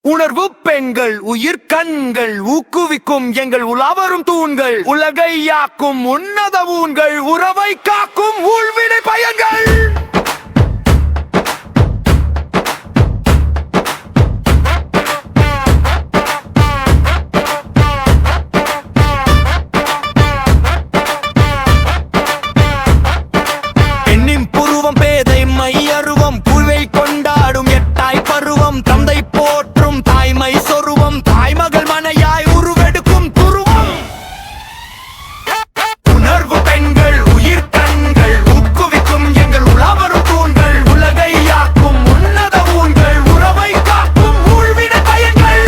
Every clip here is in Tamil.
உணர்வு பெண்கள் உயிர் கண்கள் ஊக்குவிக்கும் எங்கள் உலாவரும் தூண்கள் உலகை யாக்கும் உன்னத ஊன்கள் உறவை காக்கும் ஊழ்வினை பயங்கள். பெண்ணின் புருவம் பேதை மையருவம் புல்வை கொண்டாடும் எட்டாய் பருவம் தந்தை போற்றும் தாய்மை சொருவம் தாய்மகள் மனையாய் உருவெடுக்கும் துருவம். உணர்வு பெண்கள் உயிர் கண்கள் ஊக்குவிக்கும் எங்கள் உலாவரும் தூண்கள் உலகை யாக்கும் உன்னத ஊன்கள் உறவை காக்கும் ஊழ்வினை பயங்கள்.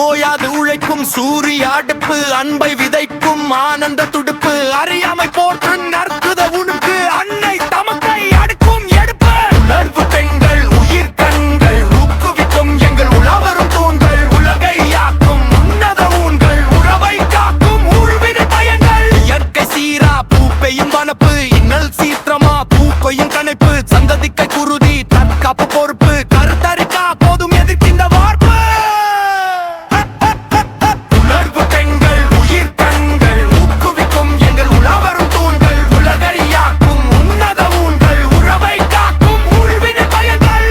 ஓயாது உழைக்கும் சூரிய அடுப்பு அன்பை விதைக்கும் ஆனந்த துடுப்பு அறியாமை போற்று நற்குத உணுக்கு அன்னை தமக்கை அடுக்கும் எடுப்பு. உணர்வு பெண்கள் உயிர் கண்கள் ஊக்குவிக்கும் எங்கள் உலாவரும் தூண்கள் உலகை யாக்கும் உன்னத ஊன்கள் உறவை காக்கும் ஊழ்வினை பயங்கள். இயற்கை சீரா பூ பெய்யும் வனப்பு இன்னல் சீற்றமா பூக்கொய்யும் கணைப்பு சந்ததிக்கை குருதி தற்காப்பு பொறுப்பு கருத்தரிக்கா போதும் எதிர்க்கின்ற வார்ப்பு. உணர்வு பெண்கள் உயிர் கண்கள் ஊக்குவிக்கும் எங்கள் உலாவரும் தூண்கள் உலகை யாக்கும் உன்னத ஊன்கள் உறவை காக்கும் ஊழ்வினை பயங்கள்.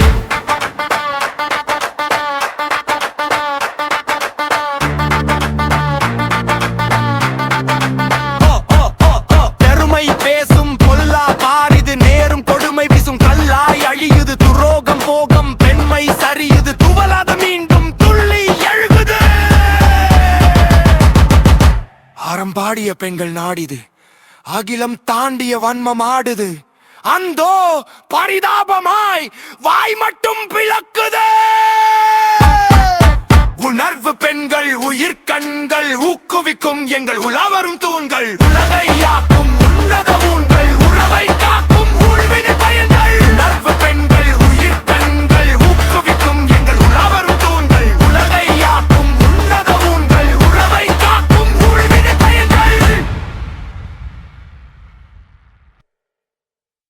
பெருமை பேசும் பொல்லா பாரிது நேரும் கொடுமை வீசும் கல்லாய் அழியுது துரோகம் போகம் பெண்மை சரியுது துவலாத மீண்டும் துள்ளி எழுகுது. ஆரம்பாடிய பெண்கள் நாடிது அகிலம் தாண்டிய வன்மம் ஆடுது அந்தோ பரிதாபமாய் வாய் மட்டும் பிளக்குது. உணர்வு பெண்கள் உயிர் கண்கள் ஊக்குவிக்கும் எங்கள் உலாவரும் தூண்கள் உலகை யாக்கும்